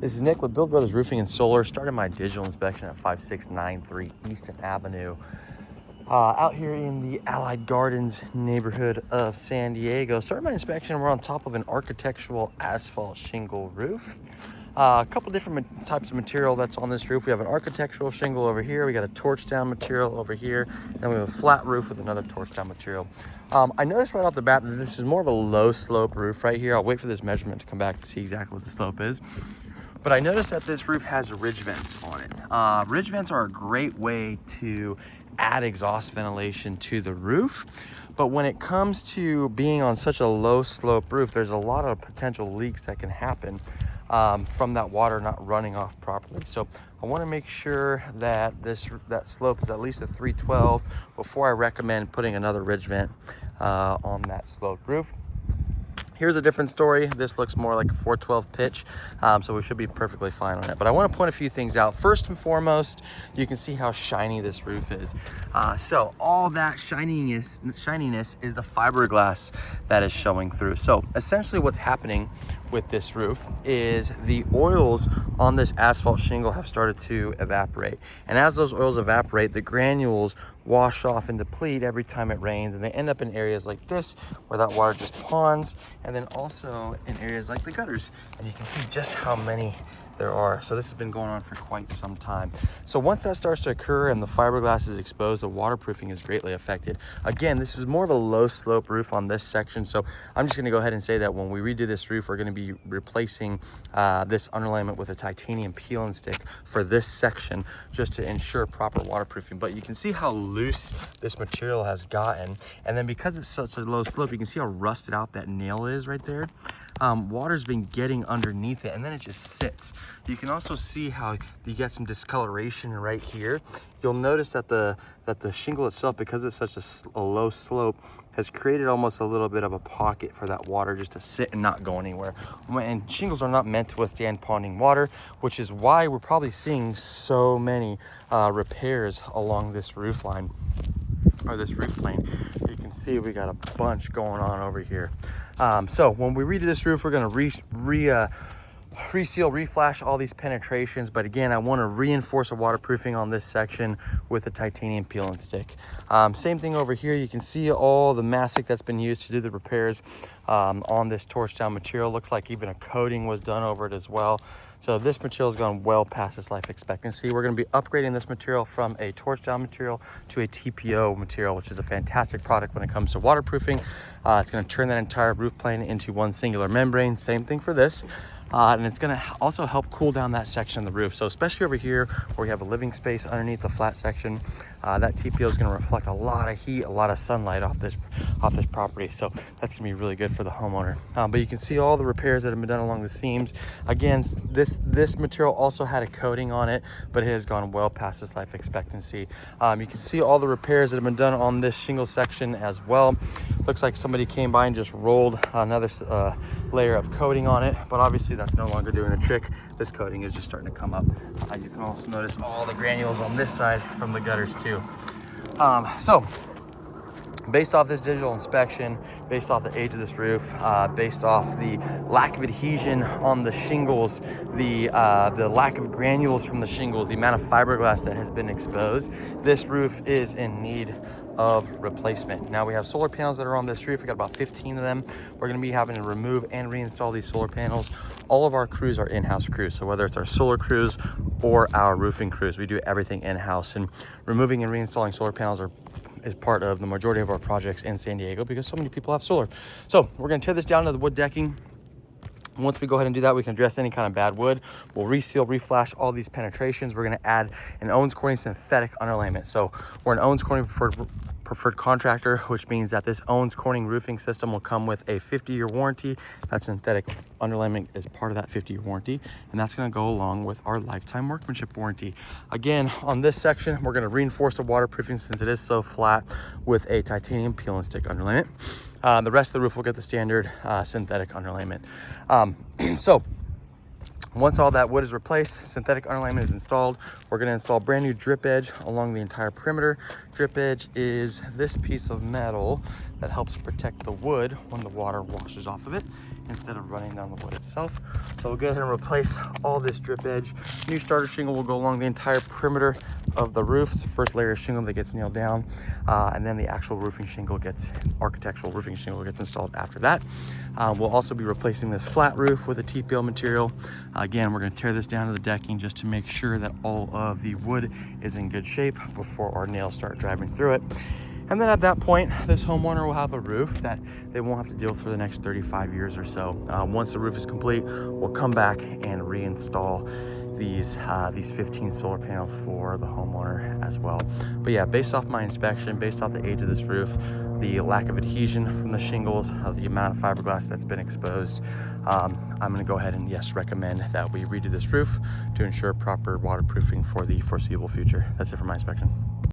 This is Nick with Build Brothers Roofing and Solar. Started my digital inspection at 5693 Easton Avenue. Out here in the Allied Gardens neighborhood of San Diego. Started my inspection, we're on top of an architectural asphalt shingle roof. A couple different types of material that's on this roof. We have an architectural shingle over here. We got a torch down material over here. Then we have a flat roof with another torch down material. I noticed right off the bat that this is more of a low slope roof right here. I'll wait for this measurement to come back to see exactly what the slope is. But I noticed that this roof has ridge vents on it. Ridge vents are a great way to add exhaust ventilation to the roof. But when it comes to being on such a low slope roof, there's a lot of potential leaks that can happen from that water not running off properly. So I want to make sure that that slope is at least a 312 before I recommend putting another ridge vent on that sloped roof. Here's a different story. This looks more like a 412 pitch, so we should be perfectly fine on it. But I want to point a few things out. First and foremost, you can see how shiny this roof is. So all that shininess is the fiberglass that is showing through. So essentially what's happening with this roof is the oils on this asphalt shingle have started to evaporate. And as those oils evaporate, the granules wash off and deplete every time it rains, and they end up in areas like this where that water just ponds, and then also in areas like the gutters. And you can see just how many there are. So this has been going on for quite some time. So once that starts to occur and the fiberglass is exposed, the waterproofing is greatly affected. Again, this is more of a low slope roof on this section. So I'm just gonna go ahead and say that when we redo this roof, we're gonna be replacing this underlayment with a titanium peel and stick for this section, just to ensure proper waterproofing. But you can see how loose this material has gotten. And then because it's such a low slope, you can see how rusted out that nail is right there. Water's been getting underneath it, and then it just sits. You can also see how you get some discoloration right here. You'll notice that the shingle itself, because it's such a low slope, has created almost a little bit of a pocket for that water just to sit and not go anywhere. And shingles are not meant to withstand ponding water, which is why we're probably seeing so many repairs along this roof line, or this roof plane. You can see we got a bunch going on over here. So when we redo this roof, we're gonna reseal, reflash all these penetrations. But again, I want to reinforce the waterproofing on this section with a titanium peel and stick. Same thing over here. You can see all the mastic that's been used to do the repairs on this torch down material. Looks like even a coating was done over it as well. So this material has gone well past its life expectancy. We're going to be upgrading this material from a torch down material to a TPO material, which is a fantastic product when it comes to waterproofing. It's going to turn that entire roof plane into one singular membrane. Same thing for this. And it's going to also help cool down that section of the roof. So especially over here where we have a living space underneath the flat section, that TPO is going to reflect a lot of heat, a lot of sunlight off this property. So that's going to be really good for the homeowner. But you can see all the repairs that have been done along the seams. Again, this material also had a coating on it, but it has gone well past its life expectancy. You can see all the repairs that have been done on this shingle section as well. Looks like somebody came by and just rolled another layer of coating on it, but obviously that's no longer doing the trick. This coating is just starting to come up. You can also notice all the granules on this side from the gutters too. So based off this digital inspection, based off the age of this roof, based off the lack of adhesion on the shingles, the lack of granules from the shingles, the amount of fiberglass that has been exposed, this roof is in need of replacement. Now we have solar panels that are on this roof. We got about 15 of them. We're going to be having to remove and reinstall these solar panels. All of our crews are in-house crews. So whether it's our solar crews or our roofing crews, we do everything in-house. And removing and reinstalling solar panels is part of the majority of our projects in San Diego because so many people have solar. So we're going to tear this down to the wood decking. Once we go ahead and do that, we can address any kind of bad wood. We'll reseal, reflash all these penetrations. We're going to add an Owens Corning synthetic underlayment. So we're an Owens Corning preferred contractor, which means that this Owens Corning roofing system will come with a 50-year warranty. That synthetic underlayment is part of that 50-year warranty, and that's going to go along with our lifetime workmanship warranty. Again, on this section, we're going to reinforce the waterproofing since it is so flat with a titanium peel and stick underlayment. The rest of the roof will get the standard synthetic underlayment. So once all that wood is replaced, synthetic underlayment is installed, we're going to install brand new drip edge along the entire perimeter. Drip edge is this piece of metal that helps protect the wood when the water washes off of it instead of running down the wood itself. So we'll go ahead and replace all this drip edge. New starter shingle will go along the entire perimeter of the roof. It's the first layer of shingle that gets nailed down, and then the actual roofing shingle gets, architectural roofing shingle gets installed after that. We'll also be replacing this flat roof with a TPO material. Again, we're gonna tear this down to the decking just to make sure that all of the wood is in good shape before our nails start driving through it. And then at that point, this homeowner will have a roof that they won't have to deal with for the next 35 years or so. Once the roof is complete, we'll come back and reinstall these 15 solar panels for the homeowner as well. But yeah, based off my inspection, based off the age of this roof, the lack of adhesion from the shingles, the amount of fiberglass that's been exposed, I'm gonna go ahead and yes, recommend that we redo this roof to ensure proper waterproofing for the foreseeable future. That's it for my inspection.